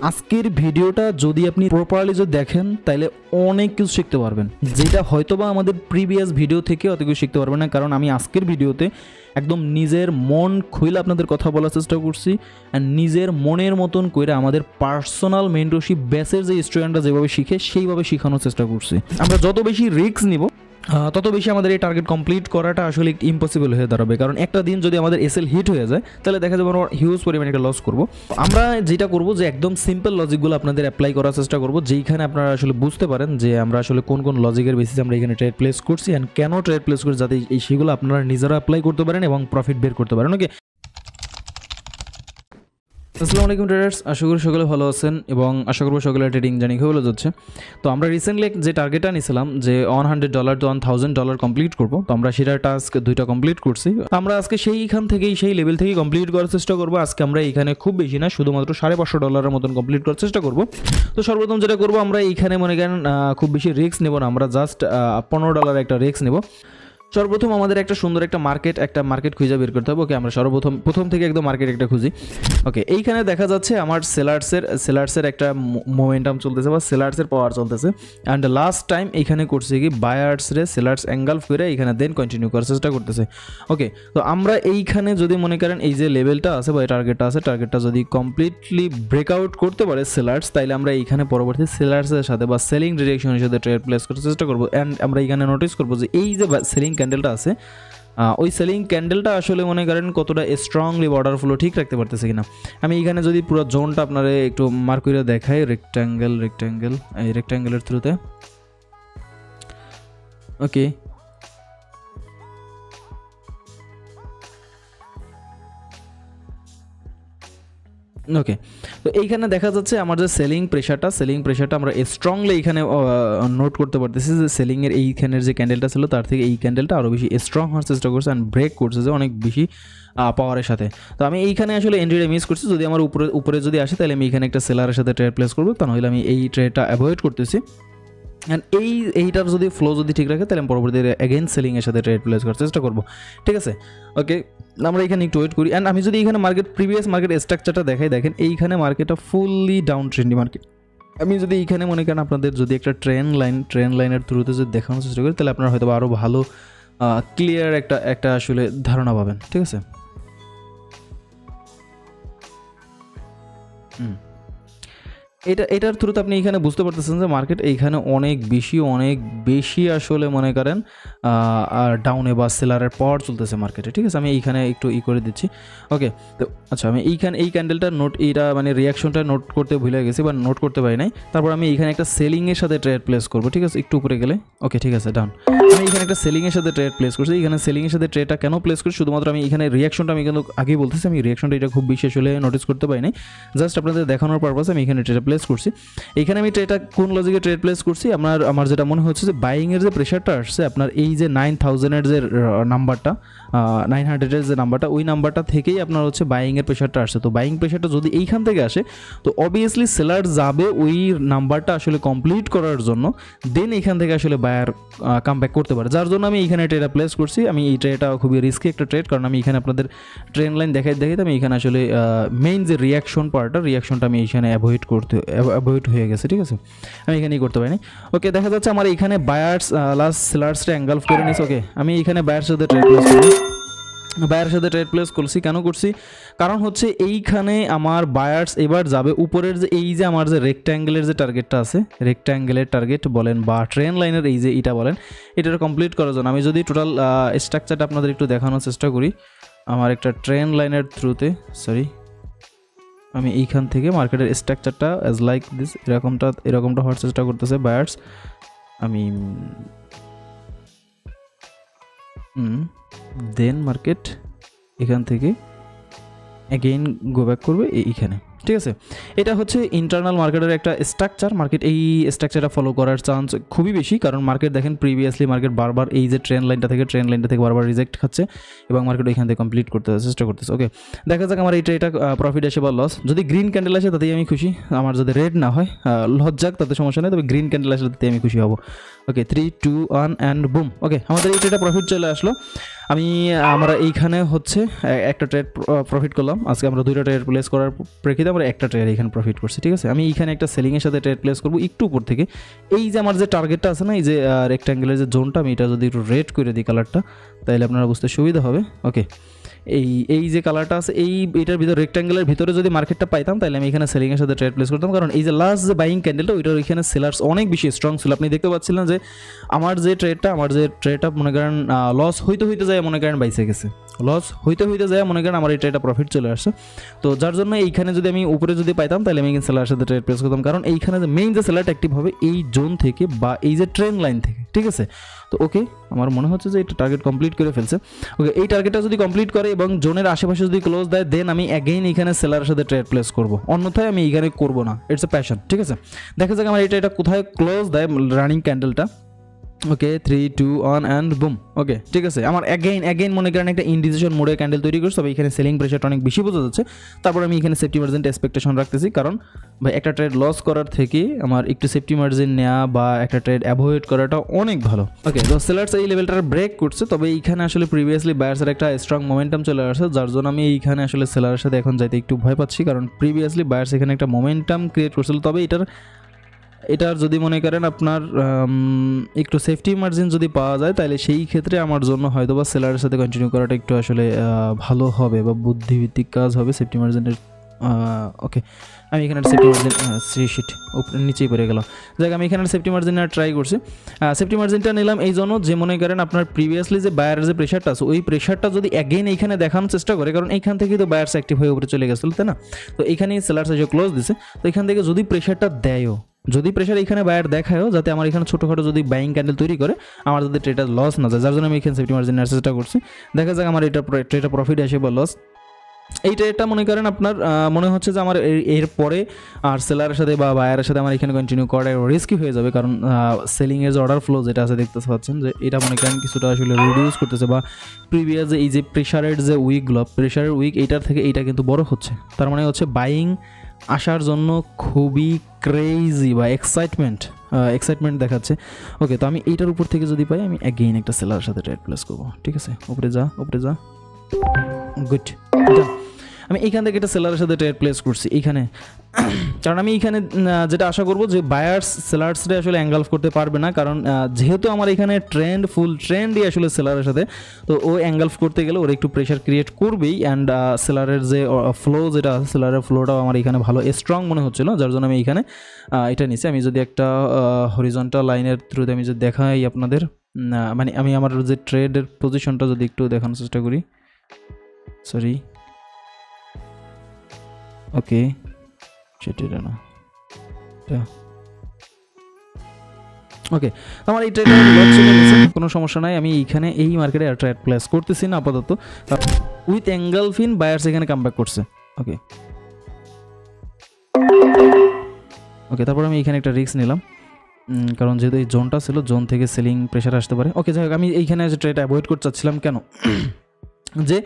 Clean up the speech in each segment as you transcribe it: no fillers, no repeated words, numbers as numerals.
আজকের ভিডিওটা যদি আপনি প্রপারলি যদি দেখেন তাহলে অনেক কিছু শিখতে পারবেন, যেটা হয়তোবা আমাদের প্রিভিয়াস ভিডিও থেকে অত কিছু শিখতে পারবেন না। কারণ আমি আজকের ভিডিওতে একদম নিজের মন খুলে আপনাদের কথা বলার চেষ্টা করছি, অ্যান্ড নিজের মনের মতন করে আমাদের পার্সোনাল মেন্টরশিপ ব্যাচের যে স্টুডেন্টরা যেভাবে শিখে সেইভাবে শেখানোর চেষ্টা করছি। আমরা যত বেশি রিস্ক নিব তত বেশি আমাদের এই টার্গেট কমপ্লিট করাটা আসলে ইম্পসিবল হয়ে দাঁড়াবে। কারণ একটা দিন যদি আমাদের এসএল হিট হয়ে যায় তাহলে দেখা যাবে আমরা হিউজ পরিমাণে একটা লস করব। আমরা যেটা করব যে একদম সিম্পল লজিকগুলো আপনাদের অ্যাপ্লাই করার চেষ্টা করব, যেইখানে আপনারা আসলে বুঝতে পারেন যে আমরা আসলে কোন কোন লজিকের বেসিসে আমরা এখানে ট্রেড প্লেস করছি অ্যান্ড কেন ট্রেড প্লেস করছি, যাতে এই সেগুলো আপনারা নিজেরা অ্যাপ্লাই করতে পারেন এবং প্রফিট বের করতে পারেন। ওকে, আসসালামু আলাইকুম ট্রেডার্স, আশা করি সকলে ভালো আছেন এবং আশা করবো সকলে ট্রেডিং জার্নি খুব ভালো যাচ্ছে। তো আমরা রিসেন্টলি যে টার্গেটটা নিয়েছিলাম যে $100 to $1000 কমপ্লিট করবো, তো আমরা সেটার টাস্ক 2টা কমপ্লিট করছি। আমরা আজকে সেইখান থেকেই সেই লেভেল থেকে কমপ্লিট করার চেষ্টা করবো। আজকে আমরা এইখানে খুব বেশি না, শুধুমাত্র $550 মতন কমপ্লিট করার চেষ্টা করবো। তো সর্বপ্রথম যেটা করবো, আমরা এইখানে মনে করেন খুব বেশি রিস্ক নেবো না, আমরা জাস্ট $15 একটা রিস্ক নেবো। সর্বপ্রথম আমাদের একটা সুন্দর একটা মার্কেট খুঁজে বের করতে হবে। ওকে, আমরা প্রথম থেকে একদম মার্কেট একটা খুঁজি। ওকে, এইখানে দেখা যাচ্ছে আমার সেলার্সের একটা মোমেন্টাম চলতেছে বা সেলার্সের পাওয়ার চলতেছে। অ্যান্ড লাস্ট টাইম এইখানে করছে কি বায়ার্সরে সেলার্স অ্যাঙ্গেল করে এইখানে দেন কন্টিনিউ করার চেষ্টা করতেছে। ওকে, তো আমরা এইখানে যদি মনে করেন এই যে লেভেলটা আছে বা টার্গেটটা যদি কমপ্লিটলি ব্রেকআউট করতে পারে সেলার্স, তাইলে আমরা এইখানে পরবর্তী সেলার্সের সাথে বা সেলিং ডিরেকশনের সাথে ট্রেড প্লেস করার চেষ্টা করবো। অ্যান্ড আমরা এইখানে নোটিস করবো যে এই যে সেলিং ক্যান্ডেলটা আছে, ওই সেলিং ক্যান্ডেলটা আসলে মনে করেন কতটা স্ট্রংলি অর্ডার ফ্লো ঠিক রাখতে পারতেছে কিনা। আমি এখানে যদি পুরো জোনটা আপনারা একটু মার্ক করে দেখাই, রেক্ট্যাঙ্গেলের থ্রুতে। ওকে, ওকে, তো এইখানে দেখা যাচ্ছে আমার যে সেলিং প্রেশারটা আমরা স্ট্রংলি এইখানে নোট করতে পারতেছি যে সেলিংয়ের এইখানের যে ক্যান্ডেলটা ছিল তার থেকে এই ক্যান্ডেলটা আরও বেশি স্ট্রং হওয়ার চেষ্টা করছে অ্যান্ড ব্রেক করছে যে অনেক বেশি পাওয়ারের সাথে। তো আমি এইখানে আসলে এন্ট্রিটা মিস করছি। যদি আমার উপরে যদি আসে তাহলে আমি এখানে একটা সেলারের সাথে ট্রেড প্লেস করবো, তা নাহলে আমি এই ট্রেডটা অ্যাভয়েড করতেছি। অ্যান্ড এইটার যদি ফ্লো যদি ঠিক রাখে তাহলে আমি পরবর্তীতে অ্যাগেন সেলিংয়ের সাথে ট্রেড প্লেস করার চেষ্টা করবো। ঠিক আছে, ওকে, আমরা এখানে একটু ওয়েট করি। অ্যান্ড আমি যদি এখানে প্রিভিয়াস মার্কেট স্ট্রাকচারটা দেখাই, দেখেন এইখানে মার্কেটটা ফুললি ডাউন ট্রেন্ডি মার্কেট। আমি যদি এইখানে মনে করেন আপনাদের যদি একটা ট্রেন লাইনের থ্রুতে যদি দেখানোর চেষ্টা করি, তাহলে আপনারা হয়তো আরও ভালো ক্লিয়ার একটা আসলে ধারণা পাবেন। ঠিক আছে, এটার থ্রুতে আপনি এখানে বুঝতে পারতেছেন যে মার্কেট এইখানে অনেক বেশি আসলে মনে করেন ডাউনে বা সেলারের পাওয়ার চলতেছে মার্কেটে। ঠিক আছে, আমি এইখানে একটু করে দিচ্ছি। ওকে, তো আচ্ছা, আমি এই ক্যান্ডেলটা এইটা মানে রিয়াকশনটা নোট করতে ভুলে গেছি বা নোট করতে পারি নাই। তারপর আমি এইখানে একটা সেলিংয়ের সাথে ট্রেড প্লেস করবো। ঠিক আছে, একটু উপরে গেলে। ওকে, ঠিক আছে, ডাউন। আমি এখানে একটা সেলিংয়ের সাথে ট্রেড প্লেস করছি। এখানে সেলিংয়ের সাথে ট্রেডটা কেন প্লেস করছি, শুধুমাত্র আমি এখানে রিয়াকশনটা আমি কিন্তু আগেই বলতেছি, আমি রিয়াকশনটা এটা খুব বেশি আসলে নোটিস করতে পারি নাই, জাস্ট আপনাদের দেখানোর পারপাসে আমি এখানে ট্রেড প্লেস করছি। এখানে আমি ট্রেডটা কোন লজিকে ট্রেড প্লেস করছি, আমার যেটা মনে হচ্ছে যে বাইংয়ের যে প্রেশারটা আসছে আপনার এই যে 9000-এর যে নাম্বারটা, 900-এর যে নাম্বারটা, ওই নাম্বারটা থেকেই আপনার হচ্ছে বাইংয়ের প্রেশারটা আসছে। তো বাইং প্রেশারটা যদি এইখান থেকে আসে তো অবভিয়াসলি সেলার যাবে ওই নাম্বারটা আসলে কমপ্লিট করার জন্য, দেন এইখান থেকে আসলে বায়ার কামব্যাক করতে পারে, যার জন্য আমি এইখানে ট্রেডটা প্লেস করছি। আমি এই ট্রেডটা খুবই রিস্কি একটা ট্রেড, কারণ আমি এখানে আপনাদের ট্রেন লাইন দেখাইতে আমি এখানে আসলে মেইন যে রিয়াকশনটা আমি এইখানে অ্যাভয়েড হয়ে গেছে। ঠিক আছে, আমি এখানেই করতে পারিনি। ওকে, দেখা যাচ্ছে আমার এইখানে বায়ার্স লাস্ট সেলার্সটা অ্যাঙ্গেল করে নিয়েছে। ওকে, আমি এইখানে বায়ার সাথে ট্রেড প্লেস করছি। কেন করছি, কারণ হচ্ছে এইখানে আমার বায়ার্স এবার যাবে উপরের যে এই যে আমার যে রেক্ট্যাঙ্গেলের যে টার্গেটটা আছে, রেক্ট্যাঙ্গেলের টার্গেট বলেন বা ট্রেন লাইনের এই যে এটা বলেন, এটার কমপ্লিট করার জন্য আমি যদি টোটাল স্ট্রাকচারটা আপনাদের একটু দেখানোর চেষ্টা করি, আমার একটা ট্রেন লাইনের থ্রুতে আমি এইখান থেকে মার্কেটের স্ট্রাকচারটা অ্যাজ লাইক দিস এরকমটা হওয়ার চেষ্টা করতেছে বায়ার্স। আমি দেন মার্কেট এখান থেকে অ্যাগেইন গো ব্যাক করবে এইখানে। ঠিক আছে, এটা হচ্ছে ইন্টারনাল মার্কেটের একটা স্ট্রাকচার। মার্কেট এই স্ট্রাকচারটা ফলো করার চান্স খুবই বেশি, কারণ মার্কেট দেখেন প্রিভিয়াসলি মার্কেট বারবার এই যে ট্রেন লাইনটা থেকে বারবার রিজেক্ট খাচ্ছে এবং মার্কেট এখান থেকে কমপ্লিট করতে চেষ্টা করতেছে। ওকে, দেখা যাক আমার এটা প্রফিট আসে বা লস। যদি গ্রিন ক্যান্ডেল আসে তাতেই আমি খুশি, আমার যদি রেড না হয় লস যাক তাতে সমস্যা নেই, তবে গ্রিন ক্যান্ডেল আসলে তাতে আমি খুশি হব। ওকে, 3, 2, 1 অ্যান্ড বুম। ওকে, আমাদের এই ট্রেডটা প্রফিট চলে আসলো। আমরা এইখানে হচ্ছে একটা ট্রেড প্রফিট করলাম। আজকে আমরা 2টা ট্রেড প্লেস করার প্রেক্ষিতে আমরা একটা ট্রেড এখানে প্রফিট করছি, ঠিক আছে। আমি এইখানে একটা সেলিংয়ের সাথে ট্রেড প্লেস করবো একটু উপর থেকে। এই যে আমার যে টার্গেটটা আছে না, এই যে রেক্ট্যাঙ্গেলের যে জোনটা, আমি এটা যদি একটু রেড করে দিই কালারটা, তাহলে আপনারা বুঝতে সুবিধা হবে। ওকে, এই যে কালারটা আছে এইটার ভিতরে রেক্ট্যাঙ্গেলের ভিতরে যদি মার্কেটটা পাইতাম, তাহলে আমি এখানে সেলিংয়ের সাথে ট্রেড প্লেস করতাম। কারণ এই যে লাস্ট যে বাইং ক্যান্ডেলটা, ওইটার ওইখানে সেলার্স অনেক বেশি স্ট্রং ছিল। আপনি দেখতে পাচ্ছিলেন যে আমার যে ট্রেডটা মনে করেন লস হইতে যায়, মনে করেন বাইসে গেছে, লস হইতে যায় মনে করেন আমার এই ট্রেডটা প্রফিট চলে আসছে। তো যার জন্য এইখানে যদি আমি উপরে যদি পাইতাম, তাহলে আমি এখানে সেলারের সাথে ট্রেড প্লেস করতাম। কারণ এইখানে যে মেইন যে সেলারটা অ্যাক্টিভ হবে এই জোন থেকে বা এই যে ট্রেন্ড লাইন থেকে, ঠিক আছে। তো ওকে, আমার মনে হচ্ছে যে এটা টার্গেট কমপ্লিট করে ফেলছে। ওকে, এই টার্গেটটা যদি কমপ্লিট করে এবং জোনের আশেপাশে যদি ক্লোজ দেয়, দেন আমি অ্যাগেইন এখানে সেলারের সাথে ট্রেড প্লেস করবো, অন্যথায় আমি এখানে করবো না। ইটস এ প্যাশন, ঠিক আছে। দেখা যাক আমার এটা কোথায় ক্লোজ দেয় রানিং ক্যান্ডেলটা। ওকে, 3, 2, 1 অ্যান্ড বুম। ওকে, ঠিক আছে। আমার অ্যাগেইন মনে করেন একটা ইনডিসিশন মোডে ক্যান্ডেল তৈরি করছে, তবে এখানে সেলিং প্রেশারটা অনেক বেশি বোঝা যাচ্ছে। তারপর আমি এখানে সেফটি মার্জিন এক্সপেকটেশন রাখতেছি, কারণ ভাই একটা ট্রেড লস করার থেকে আমার একটু সেফটি মার্জিন নেওয়া বা একটা ট্রেড অ্যাভয়েড করাটা অনেক ভালো। ওকে, তো সেলার্স এই লেভেলটার ব্রেক করছে, তবে এইখানে আসলে প্রিভিয়াসলি বায়ার্সের একটা স্ট্রং মোমেন্টাম চলে আসছে, যার জন্য আমি এইখানে আসলে সেলারের সাথে এখন যাইতে একটু ভয় পাচ্ছি। কারণ প্রিভিয়াসলি বায়ার্স এখানে একটা মোমেন্টাম ক্রিয়েট করছিল, তবে এটার যদি মনে করেন আপনার একটু সেফটি মার্জিন যদি পাওয়া যায়, তাহলে সেই ক্ষেত্রে আমার জন্য হয়তো বা সেলারের সাথে কন্টিনিউ করাটা একটু আসলে ভালো হবে বা বুদ্ধিভিত্তিক কাজ হবে সেফটি মার্জিনের। ওকে, আমি এখানে সেফটি মার্জিন উপরে নিচেই পড়ে গেল। যাক, আমি এখানে সেফটি মার্জিন ট্রাই করছি। সেফটি মার্জিনটা নিলাম এই জন্য যে মনে করেন আপনার প্রিভিয়াসলি যে বায়ারের যে প্রেশারটা আছে, ওই প্রেশারটা যদি অ্যাগেইন এইখানে দেখানোর চেষ্টা করে, কারণ এইখান থেকেই তো বায়ার্স অ্যাক্টিভ হয়ে উপরে চলে গেছিলো, তাই না। তো এখানেই সেলার্স এসে ক্লোজ দিছে, তো এখান থেকে যদি প্রেশারটা দেয়ও, যদি প্রেশার এখানে বায়ার দেখায়ও, যাতে আমার এখানে ছোটোখাটো যদি বাইং ক্যান্ডেল তৈরি করে আমার যদি ট্রেডটা লস না যায়, যার জন্য আমি এখানে সেফটি মার্জিন নেওয়ার চেষ্টা করছি। দেখা যাক আমার ট্রেডটা প্রফিট আসে বা লস। এই ট্রেডটা মনে করেন আপনার মনে হচ্ছে যে আমার এর পরে আর সেলারের সাথে বা বায়ারের সাথে আমার এখানে কন্টিনিউ করা রিস্কি হয়ে যাবে, কারণ সেলিংয়ের যে অর্ডার ফ্লো যেটা আছে দেখতে পাচ্ছেন যে এটা মনে করেন কিছুটা আসলে রিডিউস করতেছে, বা প্রিভিয়াস যে এই যে প্রেশারের যে উইকগুলো, প্রেশারের উইক এইটার থেকে এইটা কিন্তু বড় হচ্ছে। তার মানে হচ্ছে বাইং আসার জন্য খুবই ক্রেজি বা এক্সাইটমেন্ট দেখাচ্ছে। ওকে, তো আমি এইটার উপর থেকে যদি পাই, আমি অ্যাগেইন একটা সেলারের সাথে ট্রেড প্লেস করবো, ঠিক আছে। উপরে যা গুড। আমি এইখান থেকে একটা সেলারের সাথে ট্রেড প্লেস করছি এইখানে, কারণ আমি এইখানে যেটা আশা করবো যে বায়ার্স সেলার্সরে আসলে অ্যাঙ্গালফ করতে পারবে না, কারণ যেহেতু আমার এখানে ফুল ট্রেন্ডই আসলে সেলারের সাথে, তো ও অ্যাঙ্গালফ করতে গেলে ওর একটু প্রেশার ক্রিয়েট করবেই। অ্যান্ড সেলারের যে ফ্লো যেটা আছে, সেলারের ফ্লোটাও আমার এখানে ভালো স্ট্রং মনে হচ্ছিল, যার জন্য আমি এখানে এটা নিচ্ছি। আমি যদি একটা হরিজন্টাল লাইনের থ্রুতে আমি যদি দেখাই আপনাদের, মানে আমি আমার যে ট্রেডের পজিশনটা যদি একটু দেখানোর চেষ্টা করি, সরি, ওকে, সেটা না, ওকে, আমার এই ট্রেডটা কোনো সমস্যা নাই। আমি এইখানে এই মার্কেটে ট্রেড প্লেস করতেছি না আপাতত, উইথ অ্যাঙ্গেলফিন বায়ার্স এখানে কামব্যাক করছে। ওকে, তারপর আমি এখানে একটা রিস্ক নিলাম, কারণ যেহেতু এই জোনটা ছিল, জোন থেকে সেলিং প্রেশার আসতে পারে। ওকে, যাই হোক, আমি এইখানে যে ট্রেড অ্যাভয়েড করতে চাচ্ছিলাম, কেন যে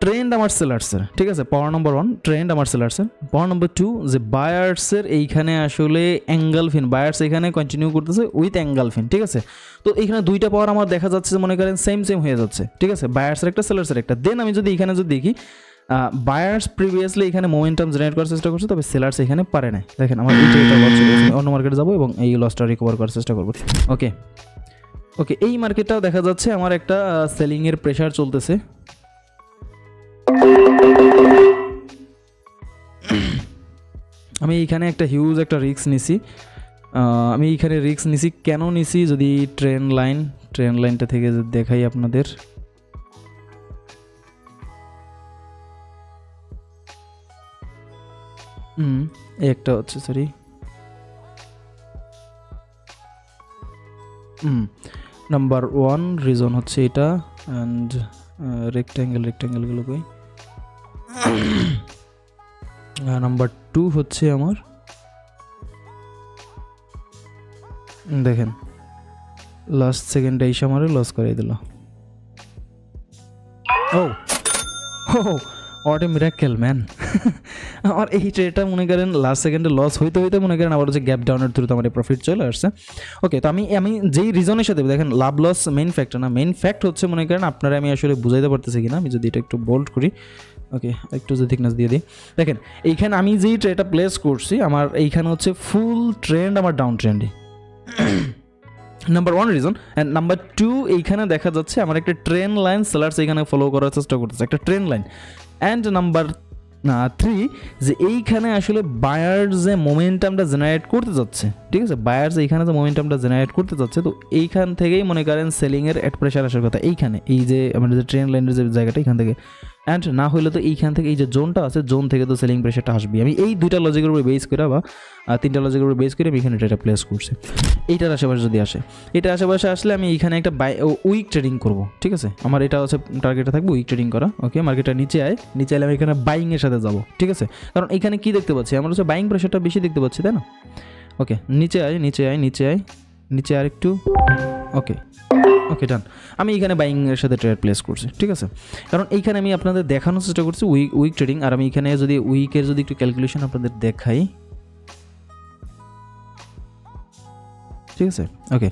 ট্রেন্ড আমার সেলার্সের, ঠিক আছে, পাওয়ার নম্বর 1 ট্রেন্ড আমার সেলার্সের, পাওয়ার নম্বর 2 যে বায়ার্সের এইখানে আসলে অ্যাঙ্গেলফিন, বায়ার্স এখানে কন্টিনিউ করতেছে উইথ অ্যাঙ্গেলফিন, ঠিক আছে। তো এখানে দুইটা পাওয়ার আমার দেখা যাচ্ছে যে মনে করেন সেম হয়ে যাচ্ছে, ঠিক আছে, বায়ার্সের একটা সেলার্সের একটা। দেন আমি যদি এখানে যদি দেখি বায়ার্স প্রিভিয়াসলি এখানে মোমেন্টাম জেনারেট করার চেষ্টা করছে, তবে সেলার্স এখানে পারে না। দেখেন আমার এই ট্রেডটা লস চলে গেছে, অন্য মার্কেটে যাবো এবং এই লসটা রিকভার করার চেষ্টা করবো। ওকে, এই মার্কেটটাও দেখা যাচ্ছে আমার একটা সেলিংয়ের প্রেশার চলতেছে। আমি এইখানে একটা হিউজ একটা রিস্ক নিছি। আমি এইখানে রিস্ক নিছি, কেন নিছি যদি ট্রেন লাইনটা থেকে দেখাই আপনাদের। একটা হচ্ছে, সরি, নাম্বার 1 রিজন হচ্ছে এটা, অ্যান্ড রেক্ট্যাঙ্গেলগুলো কই, নাম্বার 2 হচ্ছে আমার, দেখেন লাস্ট সেকেন্ডে এসে আমার লস করে দিল। What a miracle man. আমার এই ট্রেডটা মনে করেন লাস্ট সেকেন্ডে লস হইতে মনে করেন আবার হচ্ছে গ্যাপ ডাউনের থ্রুতে আমার প্রফিট চলে আসছে। ওকে, তো আমি যেই রিজনের সাথে দেখেন লাভ লস মেইন ফ্যাক্টর না, মেইন ফ্যাক্ট হচ্ছে মনে করেন আপনারা, আমি আসলে বুঝাইতে পারতেছি কিনা, আমি যদি এটা একটু বোল্ড করি, ওকে একটু যে থিকনেস দিয়ে দিই, দেখেন এইখানে আমি যেই ট্রেটা প্লেস করছি আমার এইখানে হচ্ছে ফুল ট্রেন্ড আমার ডাউন ট্রেন্ডে, নাম্বার 1 রিজন। অ্যান্ড নাম্বার 2 এইখানে দেখা যাচ্ছে আমার একটা ট্রেন লাইন সেলার্স এখানে ফলো করার চেষ্টা করতেছে, একটা ট্রেন লাইন। অ্যান্ড নাম্বার 3 যে এইখানে আসলে বায়ার যে মোমেন্টামটা জেনারেট করতে যাচ্ছে, ঠিক আছে, বায়ার যে এইখানে যে মোমেন্টামটা জেনারেট করতে যাচ্ছে, তো এইখান থেকেই মনে করেন সেলিংয়ের এট প্রেশার আসার কথা এইখানে, এই যে আমাদের যে ট্রেন লাইনের যে জায়গাটা এখান থেকে। অ্যান্ড না হলে তো এইখান থেকে এই যে জোনটা আছে, জোন থেকে তো সেলিং প্রেশারটা আসবেই। আমি এই 2টা লজিকের উপরে বেস করে বা 3টা লজিকের উপরে বেস করে আমি এখানে এটা প্লেস করছি। এইটার আশেপাশে যদি আসে, এটা আশেপাশে আসলে আমি এইখানে একটা উইক ট্রেডিং করব, ঠিক আছে, আমার এটা হচ্ছে টার্গেটে থাকবে উইক ট্রেডিং করা। ওকে, মার্কেটটা নিচে আলে আমি এখানে বাইংয়ের সাথে যাব, ঠিক আছে, কারণ এখানে কি দেখতে পাচ্ছি আমরা হচ্ছে বাইং প্রেশারটা বেশি দেখতে পাচ্ছি, তাই না? ওকে, নিচে আর একটু, ওকে ডান। আমি এখানে বাইংয়ের সাথে ট্রেড প্লেস করছি, ঠিক আছে, কারণ এইখানে আমি আপনাদের দেখানোর চেষ্টা করছি উইক ট্রেডিং। আর আমি এখানে যদি উইকের যদি একটু ক্যালকুলেশন আপনাদের দেখাই, ঠিক আছে, ওকে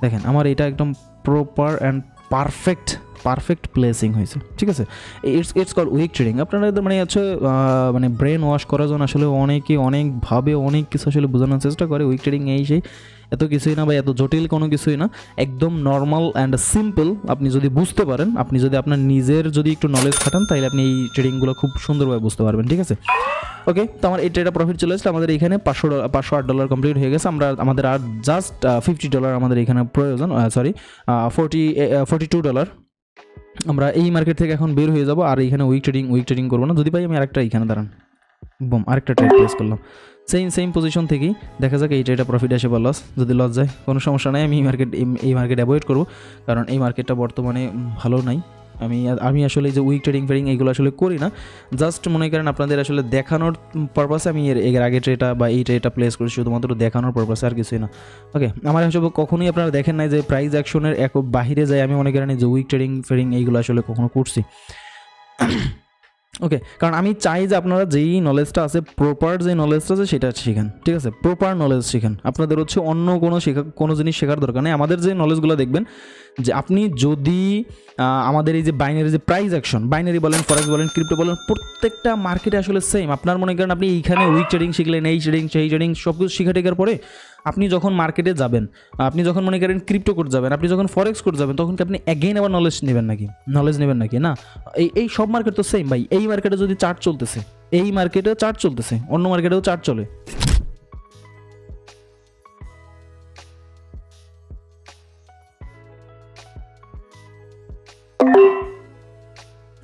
দেখেন আমার এটা একদম প্রপার অ্যান্ড পারফেক্ট প্লেসিং হয়েছে, ঠিক আছে। It's call week trading. আপনারা মানে হচ্ছে মানে ব্রেন ওয়াশ করার জন্য আসলে অনেকে অনেকভাবে অনেক কিছু আসলে বোঝানোর চেষ্টা করে। উইক ট্রেডিং এই সেই এত কিছুই না বা এত জটিল কোনো কিছুই না, একদম নর্মাল অ্যান্ড সিম্পল। আপনি যদি বুঝতে পারেন, আপনি যদি আপনার নিজের যদি একটু নলেজ খাটান, তাহলে আপনি এই ট্রেডিংগুলো খুব সুন্দরভাবে বুঝতে পারবেন, ঠিক আছে। ওকে, তো আমার এই ট্রেডটা প্রফিট চলে আসলে আমাদের এখানে $508 কমপ্লিট হয়ে গেছে। আমাদের আর জাস্ট $50 আমাদের এখানে প্রয়োজন, $42। আমরা এই মার্কেট থেকে এখন বের হয়ে যাব, আর এইখানে উইক ট্রেডিং করবো না। যদি ভাই আমি আরেকটা এইখানে দাঁড়ান, আরেকটা ট্রেড প্লেস করলাম সেম পজিশন থেকেই, দেখা যাক এই ট্রেডটা প্রফিট আসে বা লস। যদি লস যায় কোনো সমস্যা নাই, আমি এই মার্কেট অ্যাভয়েড করবো, কারণ এই মার্কেটটা বর্তমানে ভালো নাই। আমি আসলে এই যে উইক ট্রেডিং এইগুলো আসলে করি না, জাস্ট মনে করেন আপনাদের আসলে দেখানোর পারপাসে আমি এর আগে ট্রেডটা বা এই ট্রেডটা প্লেস করি, শুধুমাত্র দেখানোর পারপাসে, আর কিছুই না। ওকে, আমার হিসেবে কখনোই আপনারা দেখেন নাই যে প্রাইস অ্যাকশনের বাহিরে যায় আমি মনে করেন যে উইক ট্রেডিং এইগুলো আসলে কখনো করছি। ওকে, কারণ আমি চাই যে আপনারা যেই নলেজটা আছে, প্রপার যে নলেজটা আছে সেটা শিখেন, ঠিক আছে, প্রপার নলেজ শিখেন। আপনাদের হচ্ছে অন্য কোনো জিনিস শেখার দরকার নেই। আমাদের যে নলেজগুলো দেখবেন যে আপনি যদি আমাদের এই যে বাইনারি যে প্রাইস অ্যাকশন, বাইনারি বলেন, ফরেক্স বলেন, ক্রিপ্টো বলেন, প্রত্যেকটা মার্কেটে আসলে সেম। আপনার মনে করেন আপনি এইখানে উইক ট্রেডিং শিখলেন, এই ট্রেডিং সেই ট্রেডিং সব কিছু শিখা টেকার পরে আপনি যখন মার্কেটে যাবেন, আপনি যখন মনে করেন ক্রিপ্টো করতে যাবেন, আপনি যখন ফরেক্স করতে যাবেন, তখন কি আপনি অ্যাগেইন আবার নলেজ নেবেন নাকি? না, এই সব মার্কেট তো সেম ভাই। এই মার্কেটে যদি চার্ট চলতেছে, এই মার্কেটে চার্ট চলতেছে, অন্য মার্কেটেও চার্ট চলে।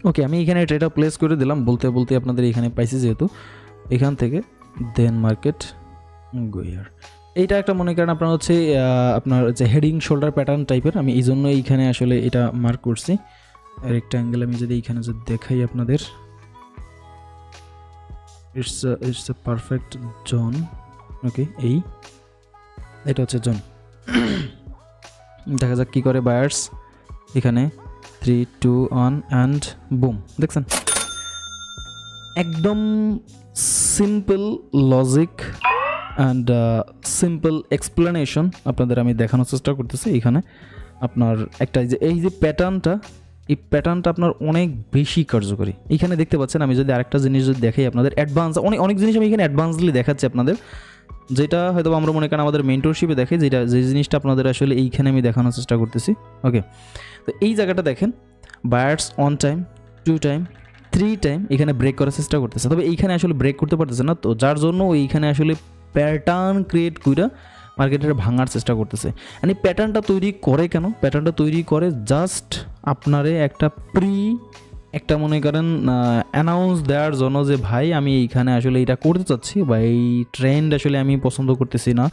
ওকে, আমি এখানে ট্রেডটা প্লেস করে দিলাম, বলতে আপনাদের এখানে পাইছি যেহেতু, এখান থেকে দেন মার্কেট গোয়ার। এইটা একটা মনে করেন আপনার হচ্ছে আপনার যে হেডিং শোল্ডার প্যাটার্ন টাইপের, আমি এই জন্য এইখানে আসলে এটা মার্ক করছি। রেক্ট্যাঙ্গেল আমি যদি এইখানে যদি দেখাই আপনাদের, ইটস এ পারফেক্ট জোন। ওকে, এটা হচ্ছে জোন। দেখা যাক কি করে বায়ার্স এখানে। 3, 2, 1 অ্যান্ড বুম, দেখছেন একদম simple logic and simple explanation আপনাদের আমি দেখানোর চেষ্টা করতেছি। এখানে আপনার একটা এই যে প্যাটার্নটা আপনার অনেক বেশি কার্যকরী। এখানে দেখতে পাচ্ছেন, আমি যদি আরেকটা জিনিস যদি দেখাই আপনাদের, অ্যাডভান্স অনেক জিনিস আমি এখানে অ্যাডভান্সলি দেখাচ্ছি আপনাদের, যেটা হয়তো আমরা মনে করেন আমাদের মেন্টরশিপে দেখে, যে জিনিসটা আপনাদের আসলে এইখানে আমি দেখানোর চেষ্টা করতেছি। ওকে, তো এই জায়গাটা দেখেন, বায়ার্স 1 টাইম, 2 টাইম, 3 টাইম এখানে ব্রেক করার চেষ্টা করতেছে, তবে এইখানে আসলে ব্রেক করতে পারতেছে না, তো যার জন্য এইখানে আসলে প্যাটার্ন ক্রিয়েট করে মার্কেটের ভাঙার চেষ্টা করতেছে। মানে প্যাটার্নটা তৈরি করে কেন? প্যাটার্নটা তৈরি করে জাস্ট আপনারে একটা মনে করেন অ্যানাউন্স দেওয়ার জন্য যে ভাই আমি এইখানে আসলে এটা করতে চাচ্ছি, বা এই ট্রেন্ড আসলে আমি পছন্দ করতেছি না,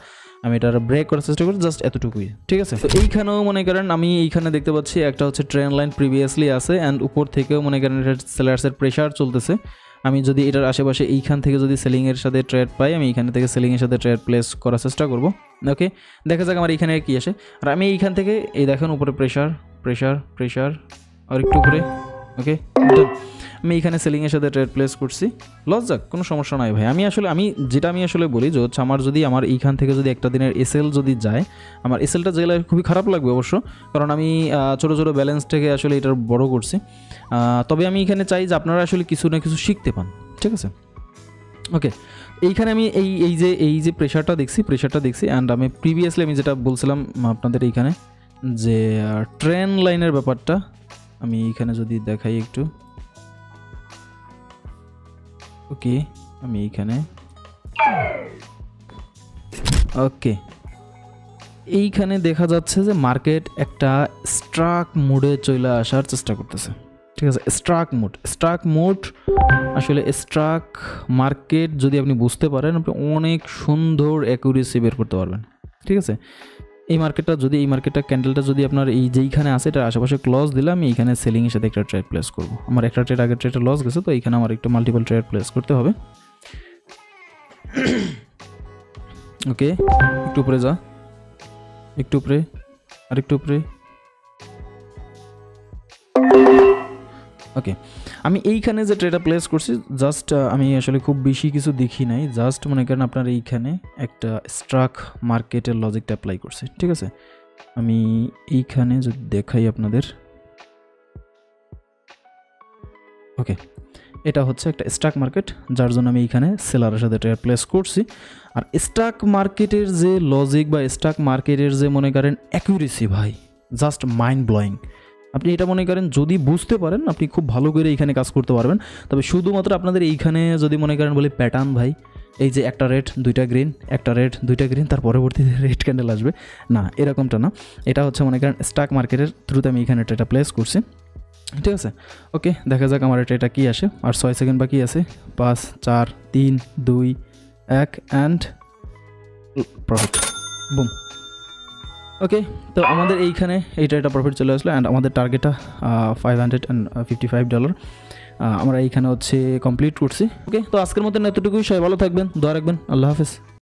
আমি এটা ব্রেক করার চেষ্টা করি, জাস্ট এতটুকুই, ঠিক আছে। তো এইখানেও মনে করেন আমি এইখানে দেখতে পাচ্ছি একটা হচ্ছে ট্রেন্ড লাইন প্রিভিয়াসলি আছে, অ্যান্ড উপর থেকেও মনে করেন সেলার্সের প্রেশার চলতেছে। আমি যদি এটার আশেপাশে এইখান থেকে যদি সেলিংয়ের সাথে ট্রেড পাই, আমি এইখান থেকে সেলিংয়ের সাথে ট্রেড প্লেস করার চেষ্টা করব। ওকে, দেখা যাক আমার এইখানে কি আসে। আর আমি এইখান থেকে এই দেখেন উপরে প্রেশার আর একটু উপরে ওকে, আমি এখানে সেলিংয়ের সাথে ট্রেড প্লেস করছি, লস যাক, কোনো সমস্যা নাই ভাই। আমি আসলে বলি যে হচ্ছে আমার যদি আমার এইখান থেকে যদি একটা দিনের এসএল যদি যায়, আমার এসএলটা গেলে খুবই খারাপ লাগবে অবশ্য, কারণ আমি ছোটো ছোটো ব্যালেন্স থেকে আসলে এটার বড় করছি। তবে আমি এখানে চাই যে আপনারা আসলে কিছু না কিছু শিখতে পান, ঠিক আছে। ওকে, এইখানে আমি এই যে প্রেশারটা দেখছি অ্যান্ড আমি প্রিভিয়াসলি আমি যেটা বলছিলাম আপনাদের এইখানে যে ট্রেন লাইনের ব্যাপারটা, আমি এইখানে যদি দেখাই একটু, ওকে আমি এইখানে ওকে এইখানে দেখা যাচ্ছে যে মার্কেট একটা স্ট্রাক মোডে চলে আসার চেষ্টা করতেছে, ঠিক আছে। স্ট্রাক মোড আসলে স্ট্রাক মার্কেট যদি আপনি বুঝতে পারেন, আপনি অনেক সুন্দর অ্যাকুরেসি বের করতে পারবেন, ঠিক আছে। এই মার্কেটটা ক্যান্ডেলটা যদি আপনার এই যেইখানে আছে এটার আশেপাশে ক্লজ দিলে আমি এইখানে সেলিংয়ের সাথে একটা ট্রেড প্লেস করব। আমার একটা ট্রেড আগের ট্রেডে লস গেছে, তো এইখানে আমার একটু মাল্টিপল ট্রেড প্লেস করতে হবে। ওকে, একটু উপরে যা, একটু উপরে, আর একটু উপরে। ওকে, আমি এইখানে যে ট্রেডটা প্লেস করছি জাস্ট আমি আসলে খুব বেশি কিছু দেখি নাই, জাস্ট মনে করেন আপনার এইখানে একটা স্ট্রাক মার্কেটের লজিকটা অ্যাপ্লাই করছি, ঠিক আছে। আমি এইখানে যদি দেখাই আপনাদের, ওকে এটা হচ্ছে একটা স্টক মার্কেট, যার জন্য আমি এইখানে সেলারের সাথে ট্রেড প্লেস করছি। আর স্টক মার্কেটের যে লজিক বা স্টক মার্কেটের যে মনে করেন অ্যাকুরেসি ভাই, জাস্ট মাইন্ড ব্লোয়িং। আপনি এটা মনে করেন যদি বুঝতে পারেন আপনি খুব ভালো করে এইখানে কাজ করতে পারবেন। তবে শুধুমাত্র আপনাদের এইখানে যদি মনে করেন বলি প্যাটার্ন ভাই, এই যে একটা রেড দুইটা গ্রিন, একটা রেড দুইটা গ্রিন, তার পরবর্তীতে রেড ক্যান্ডেল আসবে, না এরকমটা না। এটা হচ্ছে মনে করেন স্টক মার্কেটের থ্রুতে আমি এইখানে ট্রেডটা প্লেস করছি, ঠিক আছে। ওকে, দেখা যাক আমার এটা কি আসে। আর 6 সেকেন্ড বাকি আছে, 5 4 3 2 1 অ্যান্ড প্রফিট, বুম। ওকে, তো আমাদের এইখানে এটা প্রফিট চলে আসলো অ্যান্ড আমাদের টার্গেটটা $555। আমরা এইখানে হচ্ছে কমপ্লিট করছি। ওকে, তো আজকের মতো এতটুকুই, সবাই ভালো থাকবেন, দোয়া রাখবেন, আল্লাহ হাফেজ।